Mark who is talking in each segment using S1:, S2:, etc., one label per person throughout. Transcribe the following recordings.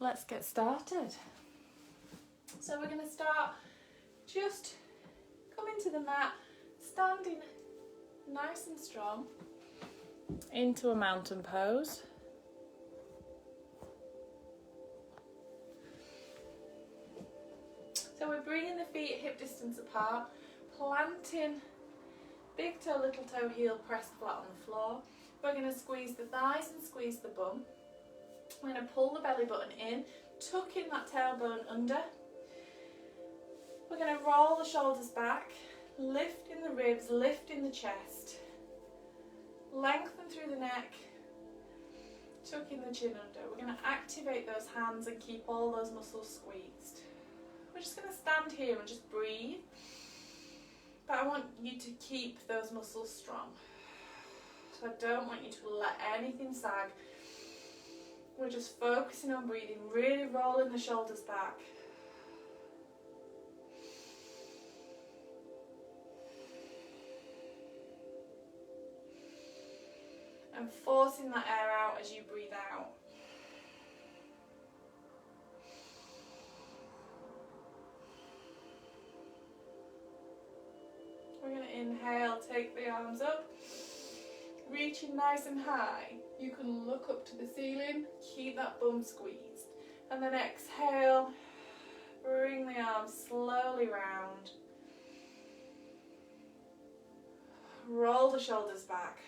S1: let's get started. So we're going to start just coming to the mat, standing nice and strong into a mountain pose. So we're bringing the feet hip distance apart, planting big toe, little toe, heel pressed flat on the floor. We're going to squeeze the thighs and squeeze the bum. We're going to pull the belly button in, tucking that tailbone under. We're going to roll the shoulders back, lifting the ribs, lifting the chest. Lengthen through the neck, tucking the chin under. We're going to activate those hands and keep all those muscles squeezed. We're just going to stand here and just breathe. But I want you to keep those muscles strong. So I don't want you to let anything sag. We're just focusing on breathing, really rolling the shoulders back. And forcing that air out as you breathe out. We're going to inhale, take the arms up, reaching nice and high. You can look up to the ceiling, keep that bum squeezed. And then exhale, bring the arms slowly round. Roll the shoulders back.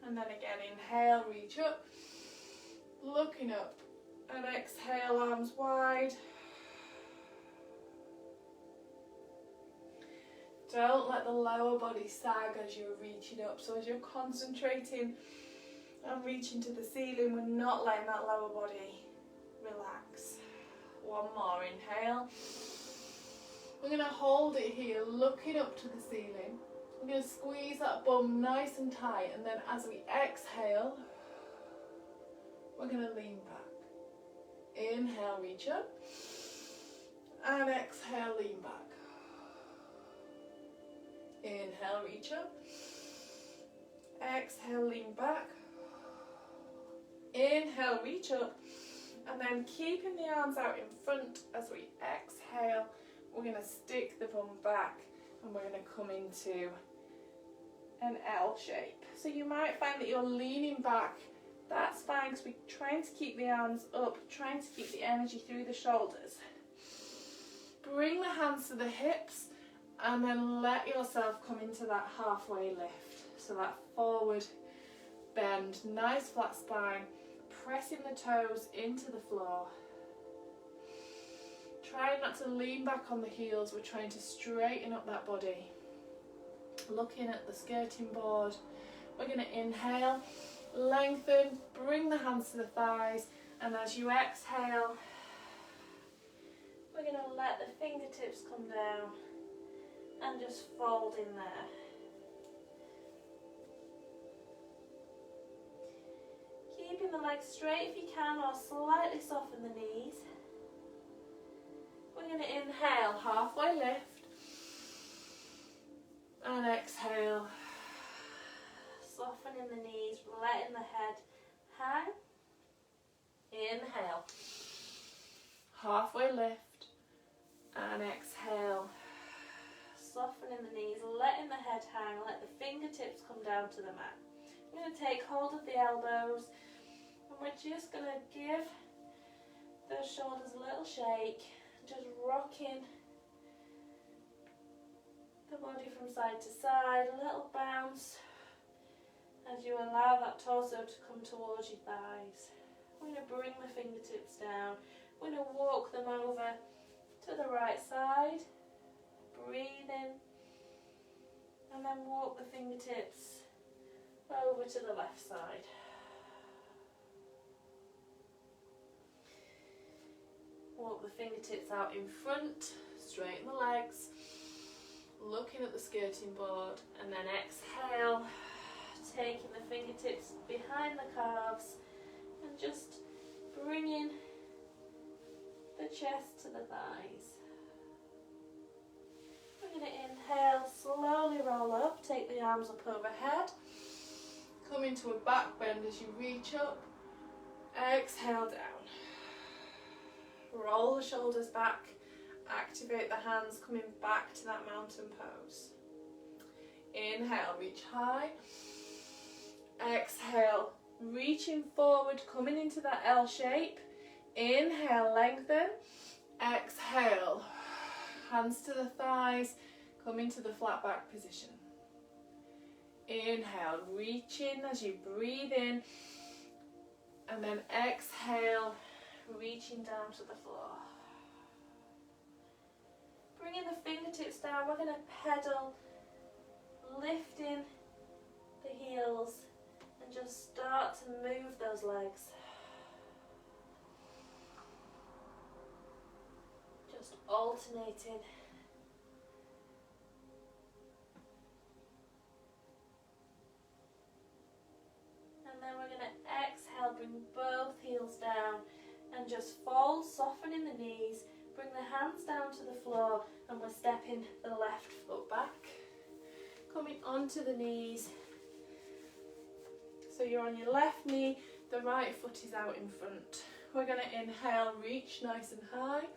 S1: And then again, inhale, reach up, looking up. And exhale, arms wide. Don't let the lower body sag as you're reaching up. So as you're concentrating and reaching to the ceiling, we're not letting that lower body relax. One more, inhale. We're going to hold it here, looking up to the ceiling. We're going to squeeze that bum nice and tight, and then as we exhale, we're going to lean back. Inhale, reach up, and exhale, lean back. Inhale, reach up. Exhale, lean back. Inhale, reach up. And then keeping the arms out in front as we exhale, we're going to stick the bum back and we're going to come into an L shape. So you might find that you're leaning back. That's fine because we're trying to keep the arms up, trying to keep the energy through the shoulders. Bring the hands to the hips. And then let yourself come into that halfway lift. So that forward bend, nice flat spine, pressing the toes into the floor. Try not to lean back on the heels, we're trying to straighten up that body. Looking at the skirting board, we're going to inhale, lengthen, bring the hands to the thighs, and as you exhale, we're going to let the fingertips come down. And just fold in there. Keeping the legs straight if you can, or slightly soften the knees. We're going to inhale, halfway lift. And exhale. Softening the knees, letting the head hang. Inhale. Halfway lift. And exhale. Softening the knees, letting the head hang, let the fingertips come down to the mat. I'm going to take hold of the elbows and we're just going to give those shoulders a little shake, just rocking the body from side to side, a little bounce as you allow that torso to come towards your thighs. We're going to bring the fingertips down, we're going to walk them over to the right side. Breathe in and then walk the fingertips over to the left side. Walk the fingertips out in front, straighten the legs, looking at the skirting board, and then exhale, taking the fingertips behind the calves and just bringing the chest to the thighs. We're going to inhale, slowly roll up, take the arms up overhead, come into a back bend as you reach up, exhale down. Roll the shoulders back, activate the hands, coming back to that mountain pose. Inhale, reach high. Exhale, reaching forward, coming into that L shape. Inhale, lengthen. Exhale, hands to the thighs, come into the flat back position. Inhale, reach in as you breathe in, and then exhale, reaching down to the floor. Bringing the fingertips down, we're going to pedal, lifting the heels, and just start to move those legs. Just alternating. And then we're going to exhale, bring both heels down and just fold, softening the knees, bring the hands down to the floor, and we're stepping the left foot back. Coming onto the knees. So you're on your left knee, the right foot is out in front. We're going to inhale, reach nice and high.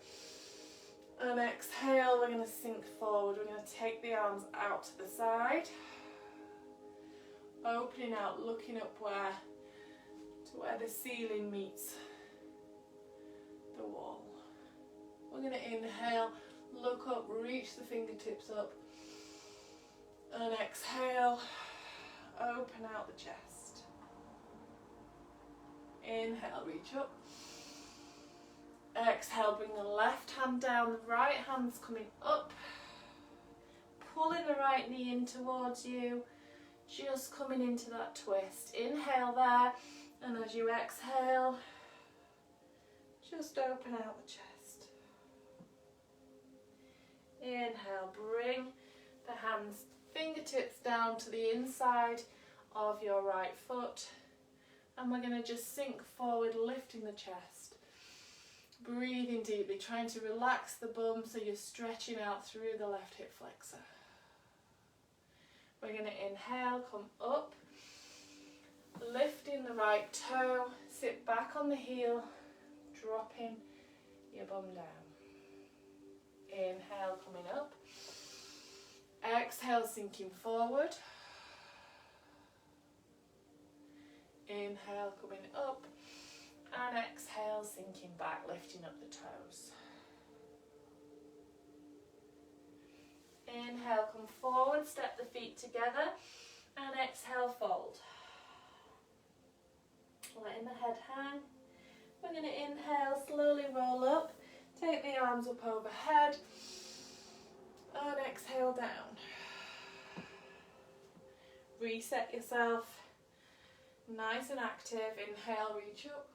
S1: And exhale, we're going to sink forward. We're going to take the arms out to the side. Opening out, looking up to where the ceiling meets the wall. We're going to inhale, look up, reach the fingertips up. And exhale, open out the chest. Inhale, reach up. Exhale, bring the left hand down, the right hand's coming up. Pulling the right knee in towards you. Just coming into that twist. Inhale there, and as you exhale, just open out the chest. Inhale, bring the hands, fingertips down to the inside of your right foot. And we're going to just sink forward, lifting the chest. Breathing deeply, trying to relax the bum so you're stretching out through the left hip flexor. We're going to inhale, come up, lifting the right toe, sit back on the heel, dropping your bum down. Inhale, coming up. Exhale, sinking forward. Inhale, coming up. And exhale, sinking back, lifting up the toes. Inhale, come forward, step the feet together, and exhale, fold. Letting the head hang. We're going to inhale, slowly roll up, take the arms up overhead, and exhale down. Reset yourself, nice and active. Inhale, reach up.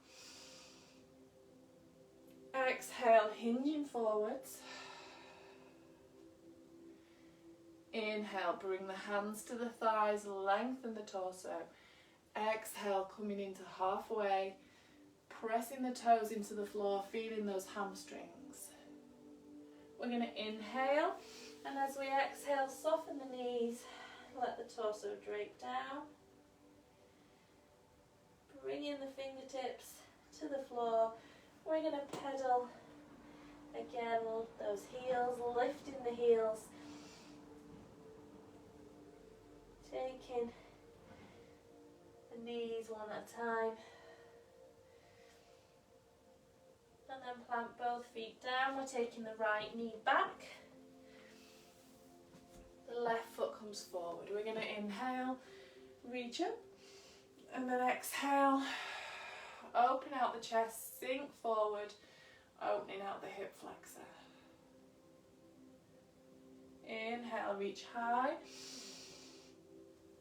S1: Exhale, hinging forwards. Inhale, bring the hands to the thighs, lengthen the torso. Exhale, coming into halfway, pressing the toes into the floor, feeling those hamstrings. We're going to inhale, and as we exhale, soften the knees, let the torso drape down. Bringing the fingertips to the floor. We're going to pedal again, those heels, lifting the heels. Taking the knees one at a time. And then plant both feet down. We're taking the right knee back. The left foot comes forward. We're going to inhale, reach up. And then exhale, open out the chest, sink forward, opening out the hip flexor. Inhale, reach high.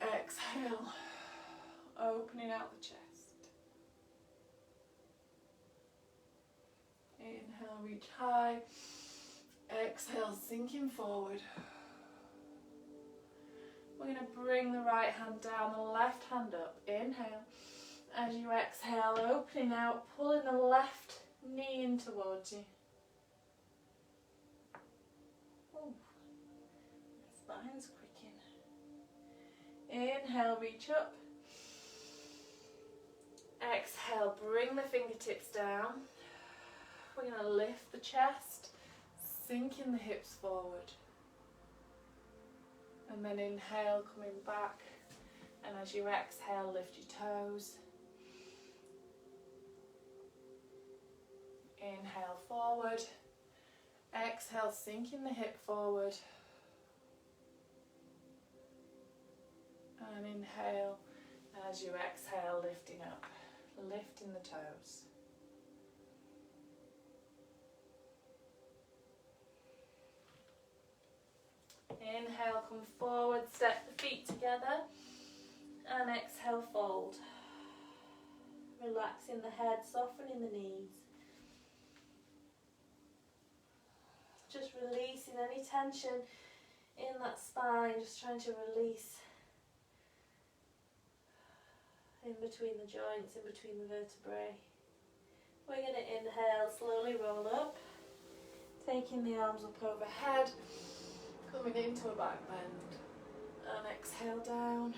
S1: Exhale, opening out the chest. Inhale, reach high. Exhale, sinking forward. We're going to bring the right hand down, the left hand up. Inhale. As you exhale, opening out, pulling the left knee in towards you. Ooh, spine's quicking. Inhale, reach up. Exhale, bring the fingertips down. We're going to lift the chest, sinking the hips forward. And then inhale, coming back. And as you exhale, lift your toes. Inhale, forward. Exhale, sinking the hip forward. And inhale, as you exhale, lifting up, lifting the toes. Inhale, come forward, step the feet together, and exhale, fold. Relaxing the head, softening the knees. Just releasing any tension in that spine, just trying to release in between the joints, in between the vertebrae. We're going to inhale, slowly roll up, taking the arms up overhead, coming into a back bend, and exhale down.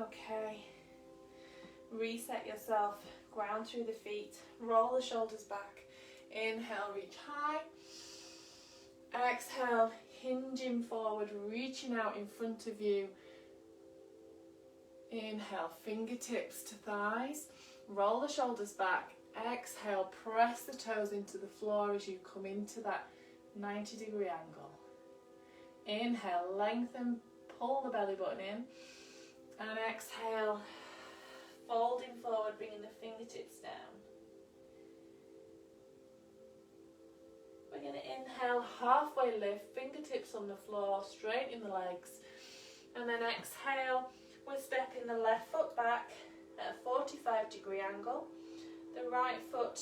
S1: Okay, reset yourself, ground through the feet, roll the shoulders back, inhale, reach high, exhale, hinging forward, reaching out in front of you. Inhale, fingertips to thighs, roll the shoulders back, exhale, press the toes into the floor as you come into that 90-degree angle. Inhale, lengthen, pull the belly button in, and exhale, folding forward, bringing the fingertips down. We're going to inhale, halfway lift, fingertips on the floor, straighten the legs, and then exhale, we're stepping the left foot back at a 45-degree angle, the right foot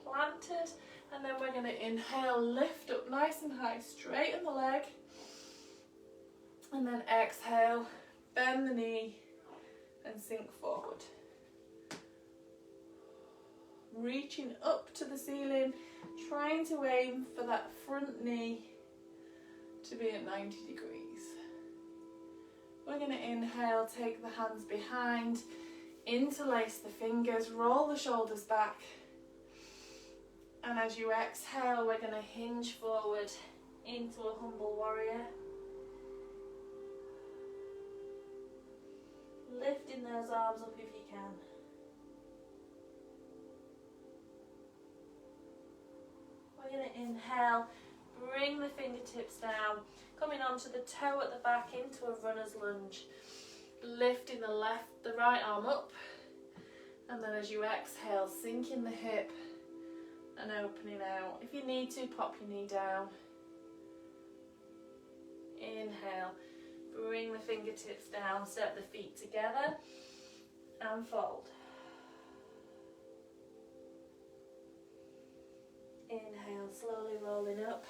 S1: planted, and then we're going to inhale, lift up nice and high, straighten the leg, and then exhale, bend the knee and sink forward. Reaching up to the ceiling, trying to aim for that front knee to be at 90 degrees. We're going to inhale, take the hands behind, interlace the fingers, roll the shoulders back, and as you exhale, we're going to hinge forward into a humble warrior. Lifting those arms up if you can. We're going to inhale, bring the fingertips down, coming onto the toe at the back into a runner's lunge. Lifting the right arm up, and then as you exhale, sinking the hip and opening out. If you need to, pop your knee down. Inhale, bring the fingertips down, step the feet together and fold. Inhale, slowly rolling up,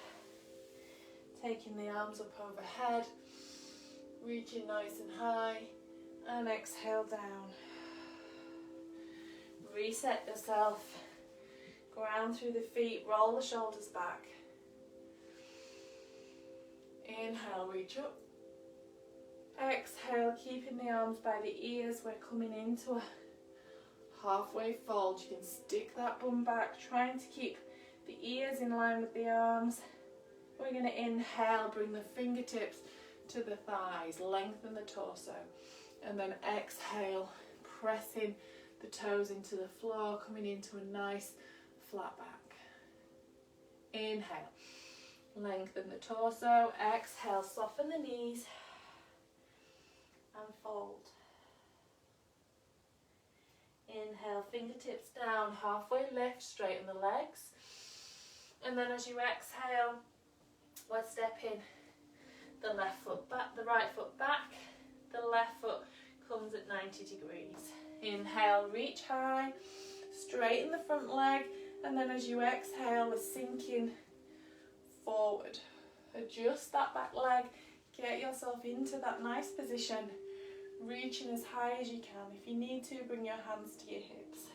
S1: taking the arms up overhead, reaching nice and high, and exhale down. Reset yourself, ground through the feet, roll the shoulders back. Inhale, reach up. Exhale, keeping the arms by the ears, we're coming into a halfway fold. You can stick that bum back, trying to keep the ears in line with the arms. We're going to inhale, bring the fingertips to the thighs, lengthen the torso, and then exhale, pressing the toes into the floor, coming into a nice flat back. Inhale, lengthen the torso, exhale, soften the knees and fold. Inhale, fingertips down, halfway lift, straighten the legs, and then as you exhale, we're stepping the left foot back, the right foot back, the left foot comes at 90 degrees. Inhale, reach high, straighten the front leg, and then as you exhale, we're sinking forward. Adjust that back leg, get yourself into that nice position, reaching as high as you can. If you need to, bring your hands to your hips.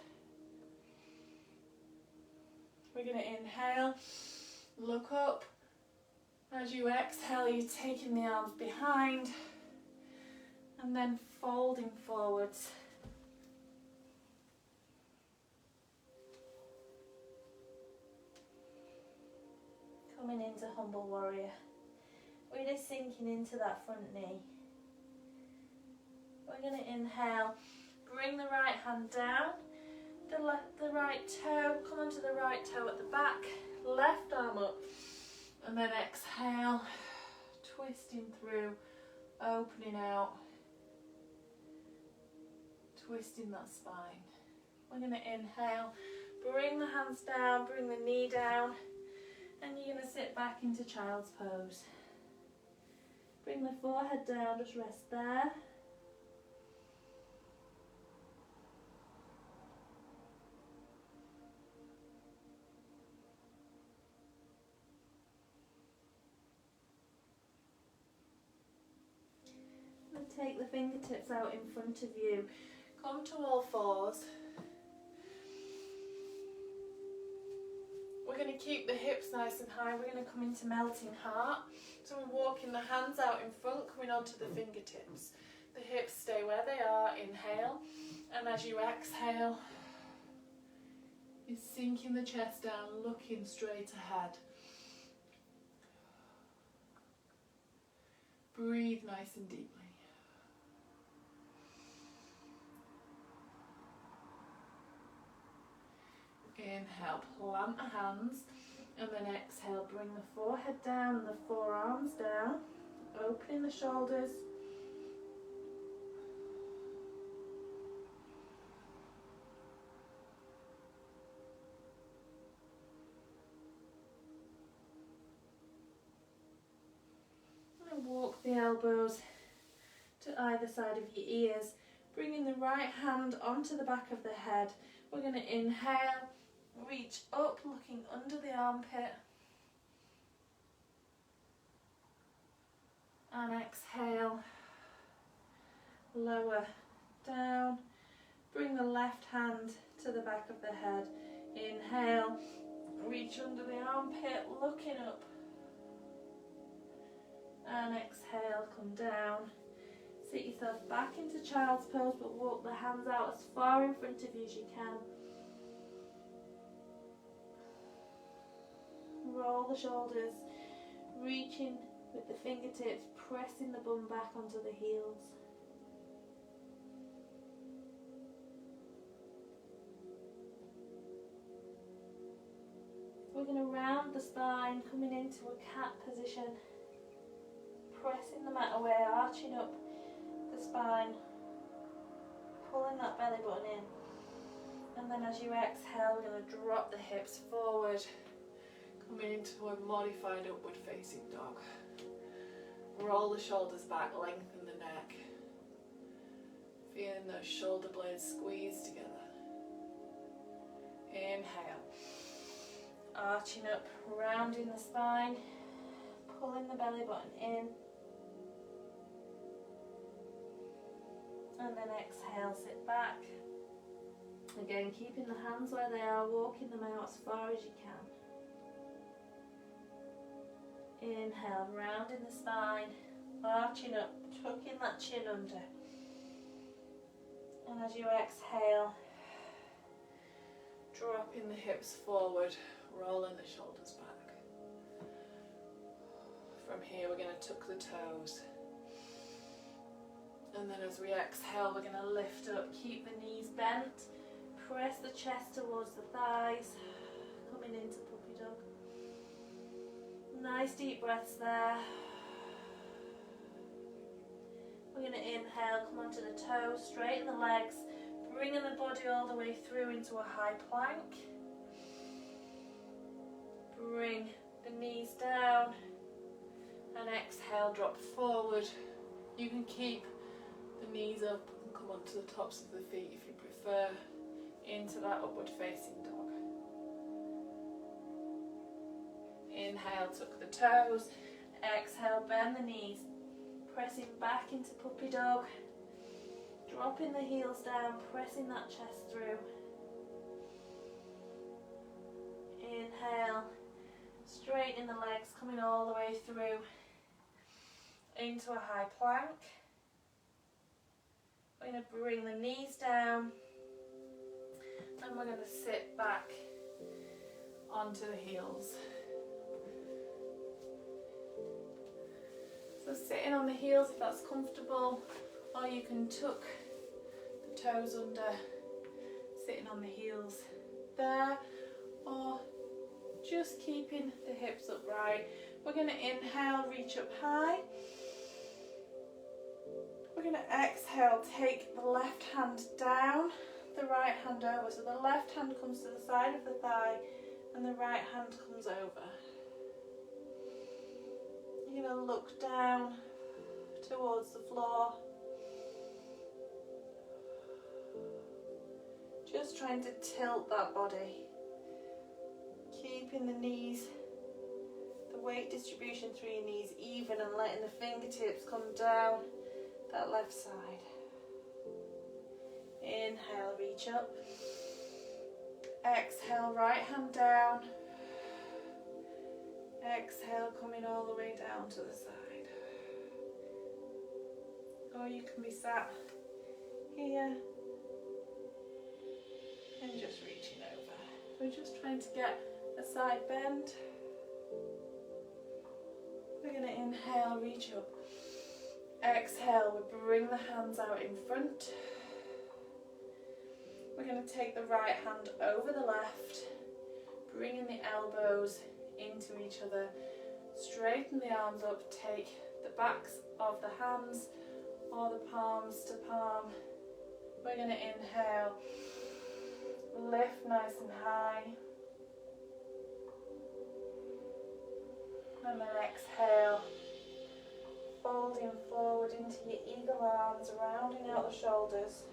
S1: We're going to inhale, look up. As you exhale, you're taking the arms behind and then folding forwards
S2: coming into humble warrior. Really sinking into that front knee. We're going to inhale, bring the right hand down, the right toe, come onto the right toe at the back, left arm up, and then exhale, twisting through, opening out, twisting that spine. We're going to inhale, bring the hands down, bring the knee down, and you're going to sit back into child's pose. Bring the forehead down, just rest there. And take the fingertips out in front of you. Come to all fours. We're going to keep the hips nice and high. We're going to come into melting heart. So we're walking the hands out in front, coming onto the fingertips. The hips stay where they are. Inhale. And as you exhale, you're sinking the chest down, looking straight ahead. Breathe nice and deeply. Inhale, plant the hands, and then exhale, bring the forehead down and the forearms down, opening the shoulders. And walk the elbows to either side of your ears, bringing the right hand onto the back of the head. We're going to inhale, reach up, looking under the armpit, and exhale, lower down, bring the left hand to the back of the head, inhale, reach under the armpit, looking up, and exhale, come down. Sit yourself back into child's pose, but walk the hands out as far in front of you as you can. Roll the shoulders, reaching with the fingertips, pressing the bum back onto the heels. We're going to round the spine, coming into a cat position, pressing the mat away, arching up the spine, pulling that belly button in, and then as you exhale, we're going to drop the hips forward, coming into a modified upward facing dog. Roll the shoulders back, lengthen the neck, feeling those shoulder blades squeeze together. Inhale, arching up, rounding the spine, pulling the belly button in, and then exhale, sit back. Again, keeping the hands where they are, walking them out as far as you can. Inhale, rounding the spine, arching up, tucking that chin under. And as you exhale, dropping the hips forward, rolling the shoulders back. From here, we're going to tuck the toes. And then as we exhale, we're going to lift up, keep the knees bent, press the chest towards the thighs, coming into puppy dog. Nice deep breaths there. We're going to inhale, come onto the toes, straighten the legs, bringing the body all the way through into a high plank. Bring the knees down and exhale, drop forward. You can keep the knees up and come onto the tops of the feet if you prefer, into that upward facing dog. Inhale, tuck the toes. Exhale, bend the knees, pressing back into puppy dog, dropping the heels down, pressing that chest through. Inhale, straightening the legs, coming all the way through into a high plank. We're going to bring the knees down and we're going to sit back onto the heels.
S1: So sitting on the heels if that's comfortable, or you can tuck the toes under, sitting on the heels there, or just keeping the hips upright. We're going to inhale, reach up high. We're going to exhale, take the left hand down, the right hand over. So the left hand comes to the side of the thigh and the right hand comes over. You're going to look down towards the floor. Just trying to tilt that body. Keeping the knees, the weight distribution through your knees even, and letting the fingertips come down that left side. Inhale, reach up. Exhale, right hand down. Exhale, coming all the way down to the side. Or you can be sat here and just reaching over. We're just trying to get a side bend. We're going to inhale, reach up. Exhale, we bring the hands out in front. We're going to take the right hand over the left, bringing the elbows into each other. Straighten the arms up, take the backs of the hands or the palms to palm. We're going to inhale, lift nice and high. And then exhale, folding forward into your eagle arms, rounding out the shoulders.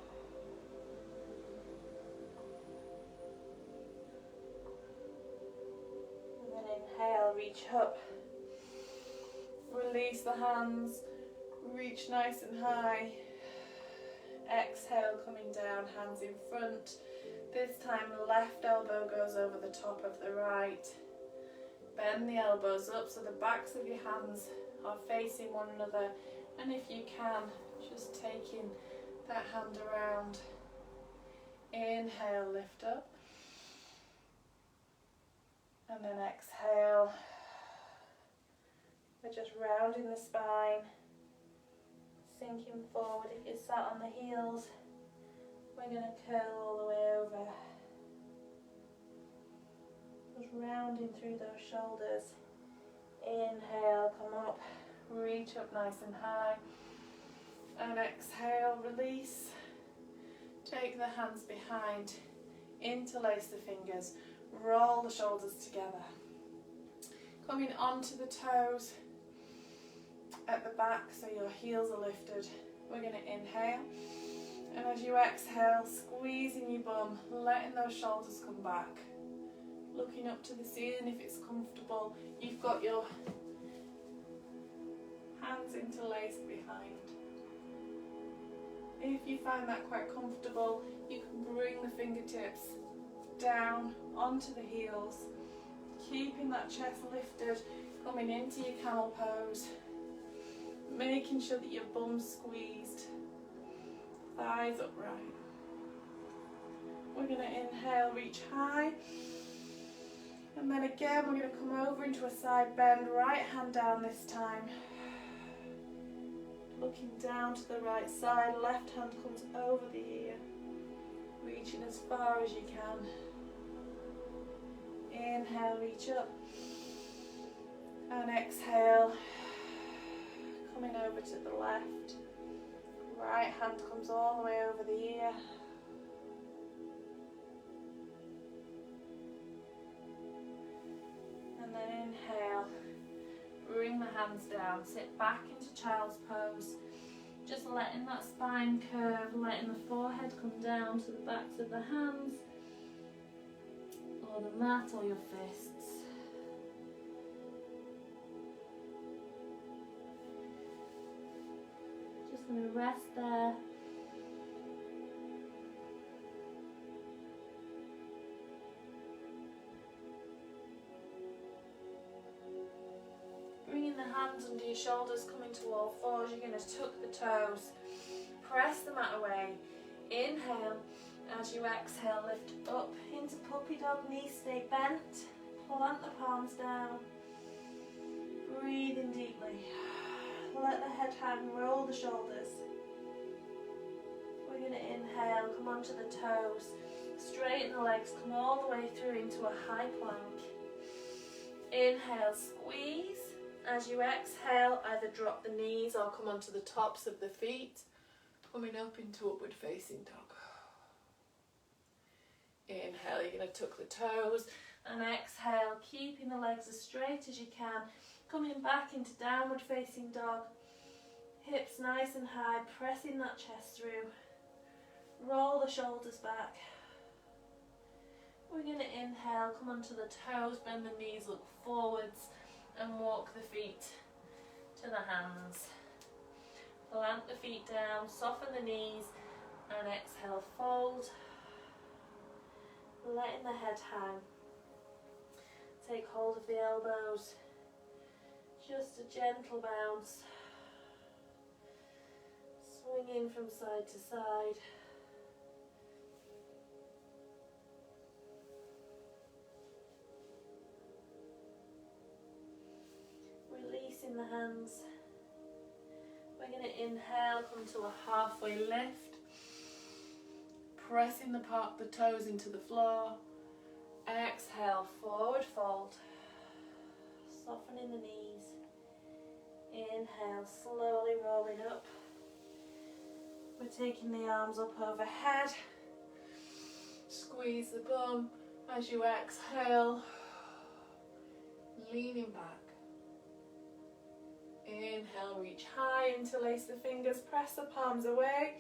S1: And then inhale, reach up. Release the hands, reach nice and high. Exhale, coming down, hands in front. This time the left elbow goes over the top of the right. Bend the elbows up so the backs of your hands are facing one another, and if you can, just taking that hand around. Inhale, lift up, and then exhale. We're just rounding the spine, sinking forward. If you're sat on the heels, we're going to curl all the way over. Just rounding through those shoulders. Inhale, come up, reach up nice and high. And exhale, release. Take the hands behind, interlace the fingers, roll the shoulders together. Coming onto the toes at the back so your heels are lifted. We're going to inhale. And as you exhale, squeezing your bum, letting those shoulders come back. Looking up to the ceiling if it's comfortable. You've got your hands interlaced behind. If you find that quite comfortable, you can bring the fingertips down onto the heels, keeping that chest lifted, coming into your camel pose, making sure that your bum's squeezed, thighs upright. We're going to inhale, reach high. And then again, we're going to come over into a side bend, right hand down this time. Looking down to the right side, left hand comes over the ear, reaching as far as you can. Inhale, reach up. And exhale, coming over to the left. Right hand comes all the way over the ear. And then inhale, bring the hands down, sit back into child's pose, just letting that spine curve, letting the forehead come down to the backs of the hands, or the mat or your fists. Just going to rest there. Bringing the hands under your shoulders, coming to all fours. You're going to tuck the toes, press the mat away. Inhale. As you exhale, lift up into puppy dog, knees stay bent. Plant the palms down. Breathe in deeply.
S2: Let the head hang, roll the shoulders. We're going to inhale, come onto the toes, straighten the legs, come all the way through into a high plank. Inhale, squeeze. As you exhale, either drop the knees or come onto the tops of the feet, coming up into upward facing dog. Inhale, you're going to tuck the toes, and exhale, keeping the legs as straight as you can, coming back into downward facing dog. Hips nice and high, pressing that chest through. Roll the shoulders back. We're going to inhale, come onto the toes, bend the knees, look forwards, and walk the feet to the hands. Plant the feet down, soften the knees, and exhale, fold. Letting the head hang. Take hold of the elbows. Just a gentle bounce. Swinging from side to side. Releasing the hands. We're going to inhale, come to a halfway lift. Pressing the toes into the floor. Exhale, forward fold. Softening the knees. Inhale, slowly rolling up. We're taking the arms up overhead. Squeeze the bum as you exhale. Leaning back. Inhale, reach high, interlace the fingers, press the palms away.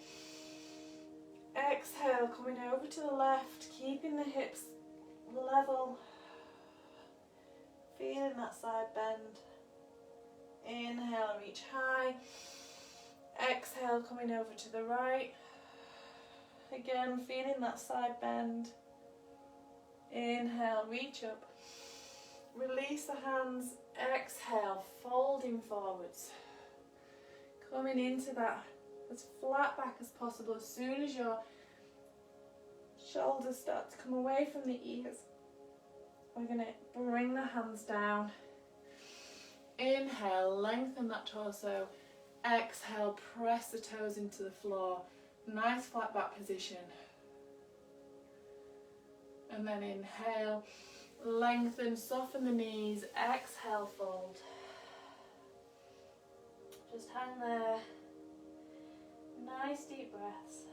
S2: Exhale, coming over to the left, keeping the hips level. Feeling that side bend. Inhale, reach high. Exhale, coming over to the right. Again, feeling that side bend. Inhale, reach up. Release the hands. Exhale, folding forwards. Coming into that as flat back as possible. As soon as your shoulders start to come away from the ears, we're going to bring the hands down. Inhale, lengthen that torso. Exhale, press the toes into the floor. Nice flat back position. And then inhale, lengthen, soften the knees. Exhale, fold. Just hang there. Nice deep breaths.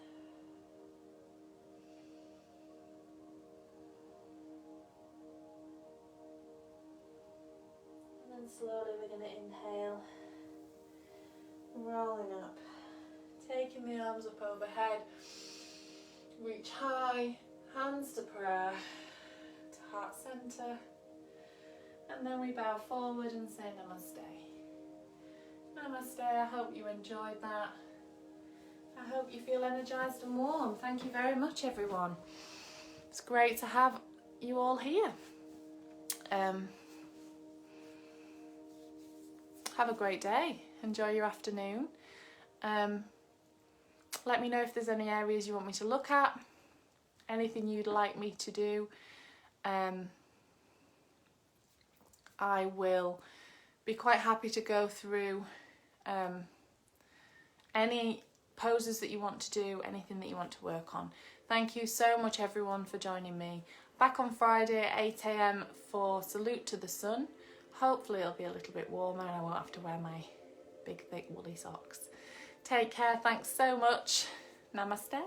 S2: And then slowly we're going to inhale. Rolling up. Taking the arms up overhead. Reach high. Hands to prayer. To heart center. And then we bow forward and say namaste. Namaste. I hope you enjoyed that. I hope you feel energized and warm. Thank you very much, everyone. It's great to have you all here. Have a great day. Enjoy your afternoon. Let me know if there's any areas you want me to look at, anything you'd like me to do. I will be quite happy to go through any poses that you want to do, anything that you want to work on. Thank you so much, everyone, for joining me. Back on Friday at 8 AM for Salute to the Sun. Hopefully it'll be a little bit warmer and I won't have to wear my big thick woolly socks. Take care, thanks so much. Namaste.